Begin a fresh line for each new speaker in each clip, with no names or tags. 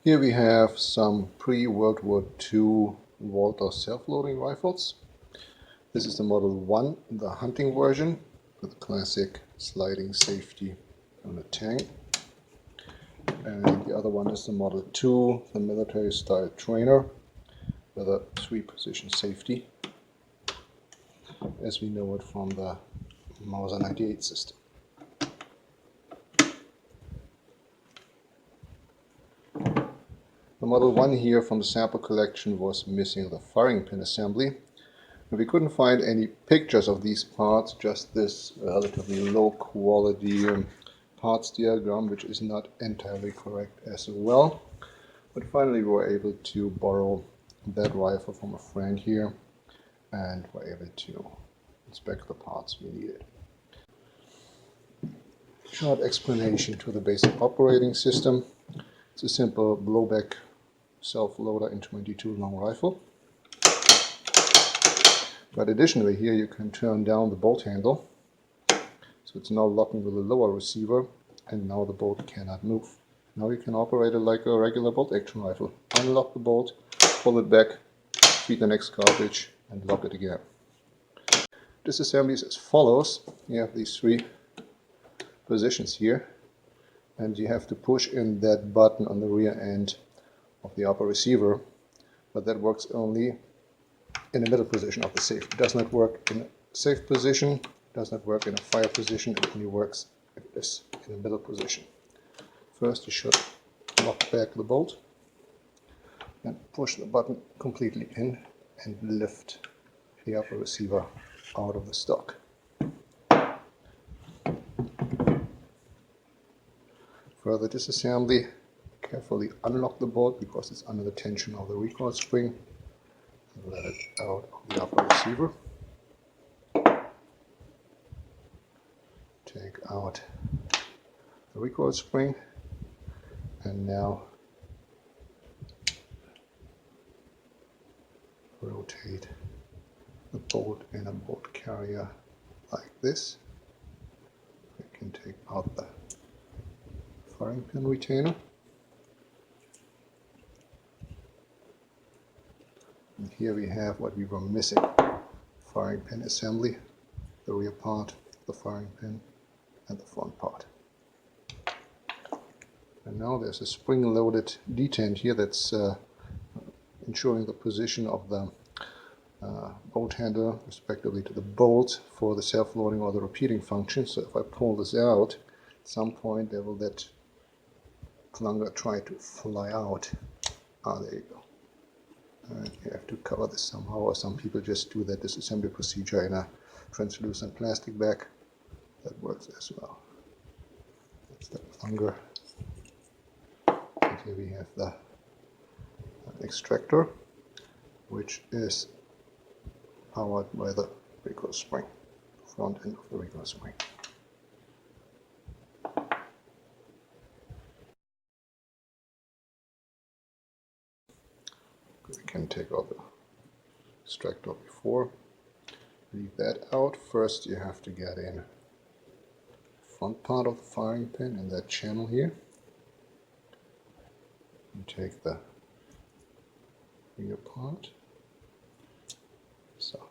Here we have some pre-World War II Walther self-loading rifles. This is the Model 1, the hunting version, with the classic sliding safety on the tank. And the other one is the Model 2, the military-style trainer, with a 3-position safety, as we know it from the Mauser 98 system. The Model 1 here from the sample collection was missing the firing pin assembly. And we couldn't find any pictures of these parts, just this relatively low quality parts diagram, which is not entirely correct as well. But finally we were able to borrow that rifle from a friend here and were able to inspect the parts we needed. Short explanation to the basic operating system. It's a simple blowback self-loader in 22 long rifle. But additionally here you can turn down the bolt handle, so it's now locking with a lower receiver, and now the bolt cannot move. Now you can operate it like a regular bolt action rifle. Unlock the bolt, pull it back, feed the next cartridge and lock it again. Disassembly is as follows. You have these 3 positions here, and you have to push in that button on the rear end of the upper receiver, but that works only in the middle position of the safe. It does not work in a safe position, does not work in a fire position, it only works if it is in the middle position. First you should lock back the bolt, then push the button completely in and lift the upper receiver out of the stock. Further disassembly, carefully unlock the bolt because it's under the tension of the recoil spring, and let it out of the upper receiver. Take out the recoil spring, and now rotate the bolt in a bolt carrier like this. You can take out the firing pin retainer. And here we have what we were missing. Firing pin assembly, the rear part, the firing pin, and the front part. And now there's a spring-loaded detent here that's ensuring the position of the bolt handle respectively to the bolt for the self-loading or the repeating function. So if I pull this out, at some point there will that plunger try to fly out. There you go. And you have to cover this somehow, or some people just do that disassembly procedure in a translucent plastic bag. That works as well. That's the plunger. And here we have the extractor, which is powered by the recoil spring, front end of the recoil spring. We can take out the extractor before. Leave that out. First you have to get in the front part of the firing pin in that channel here. You take the rear part. So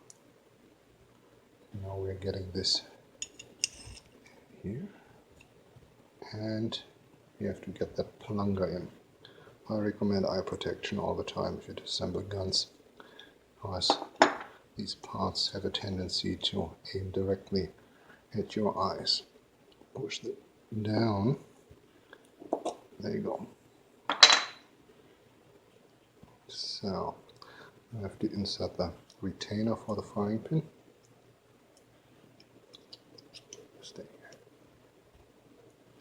now we're getting this here, and you have to get that plunger in. I recommend eye protection all the time if you disassemble guns, because these parts have a tendency to aim directly at your eyes. Push it down. There you go. So I have to insert the retainer for the firing pin. Stay here.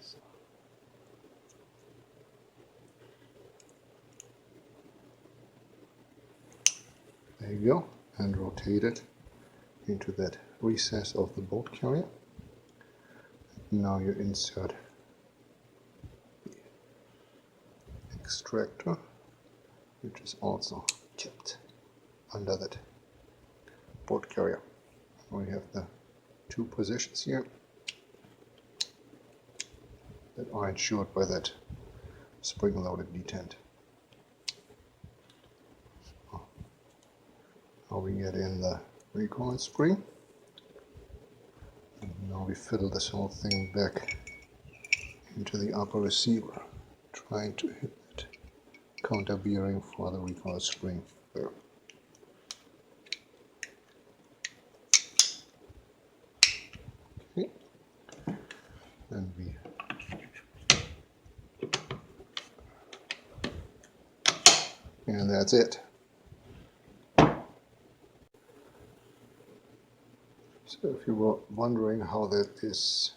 So. There you go, and rotate it into that recess of the bolt carrier. Now you insert the extractor, which is also kept under that bolt carrier. We have the 2 positions here that are ensured by that spring-loaded detent. Now we get in the recoil spring. And now we fiddle this whole thing back into the upper receiver, trying to hit that counter bearing for the recoil spring there. Okay. And that's it. So if you were wondering how that is,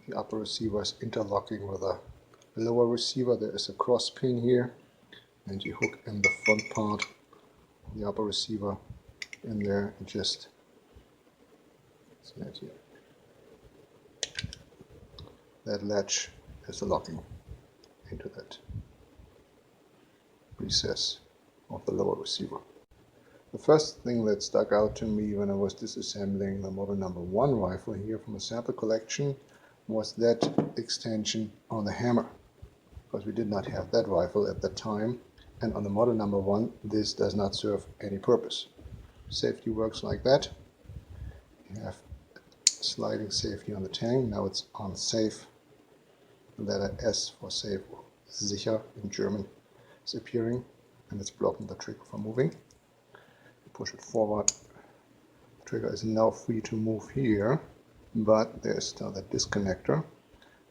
the upper receiver is interlocking with the lower receiver, there is a cross pin here, and you hook in the front part of the upper receiver in there and just see that here. That latch is locking into that recess of the lower receiver. The first thing that stuck out to me when I was disassembling the model number 1 rifle here from a sample collection was that extension on the hammer, because we did not have that rifle at the time, and on the model number 1 this does not serve any purpose. Safety works like that. You have sliding safety on the tang. Now it's on safe. The letter S for safe, or sicher in German, is appearing, and it's blocking the trigger from moving. Push it forward. The trigger is now free to move here, but there's still that disconnector.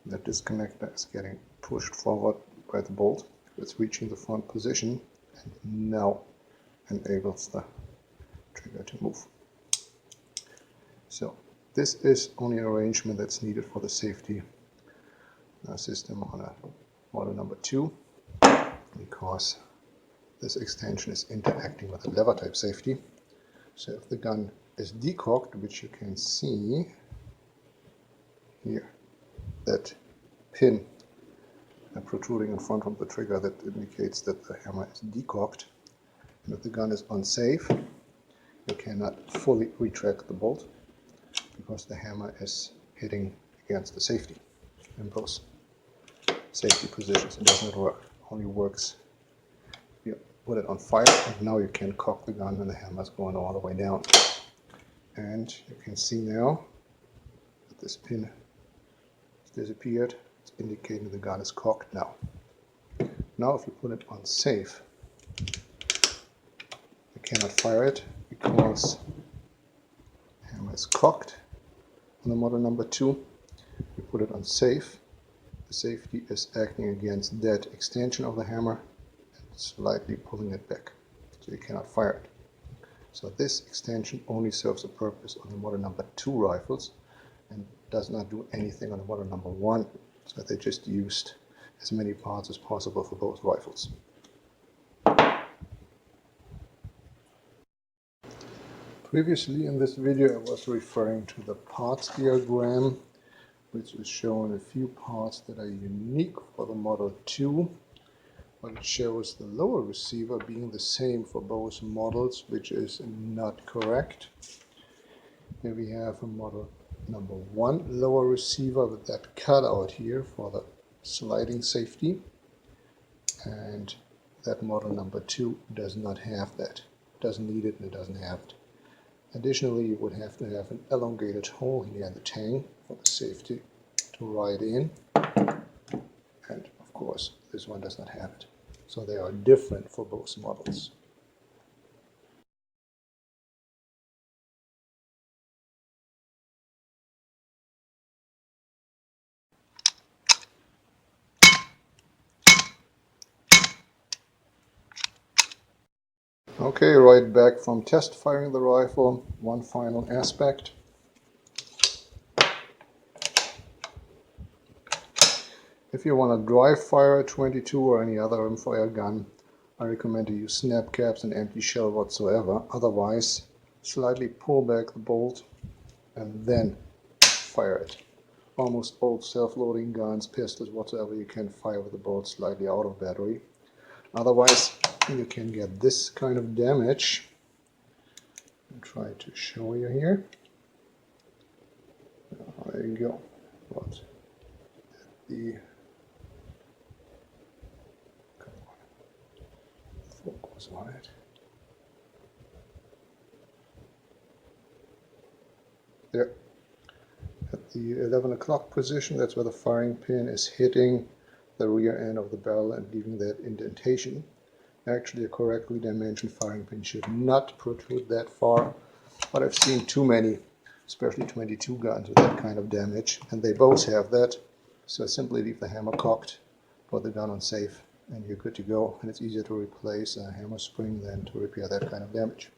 That disconnector is getting pushed forward by the bolt. It's reaching the front position and now enables the trigger to move. So this is only an arrangement that's needed for the safety system on a model number 2, because this extension is interacting with the lever type safety. So if the gun is decocked, which you can see here, that pin protruding in front of the trigger, that indicates that the hammer is decocked. And if the gun is unsafe, you cannot fully retract the bolt because the hammer is hitting against the safety in both safety positions. It does not work. It only works if you put it on fire, and now you can cock the gun and the hammer is going all the way down. And you can see now that this pin has disappeared. It's indicating the gun is cocked now. Now if you put it on safe, you cannot fire it because the hammer is cocked on the model number 2. You put it on safe, the safety is acting against that extension of the hammer and slightly pulling it back, so you cannot fire it. So this extension only serves a purpose on the model number 2 rifles and does not do anything on the model number 1, so they just used as many parts as possible for both rifles. Previously in this video I was referring to the parts diagram, which is showing a few parts that are unique for the Model 2, but it shows the lower receiver being the same for both models, which is not correct. Here we have a Model number 1 lower receiver with that cutout here for the sliding safety, and that Model number 2 does not have that. It doesn't need it and it doesn't have it. Additionally, you would have to have an elongated hole here in the tang for the safety to ride in, and of course this one does not have it. So they are different for both models. Okay, right back from test firing the rifle. One final aspect. If you want to dry fire a 22 or any other rimfire gun, I recommend to use snap caps and empty shell whatsoever. Otherwise, slightly pull back the bolt and then fire it. Almost all self-loading guns, pistols, whatsoever, you can fire with the bolt slightly out of battery. Otherwise, you can get this kind of damage. I'll try to show you here. There you go. But the focus on it. there. At the 11 o'clock position, that's where the firing pin is hitting the rear end of the barrel and leaving that indentation. Actually, a correctly dimensioned firing pin should not protrude that far, but I've seen too many, especially 22 guns with that kind of damage, and they both have that. So simply leave the hammer cocked, put the gun on safe, and you're good to go. And it's easier to replace a hammer spring than to repair that kind of damage.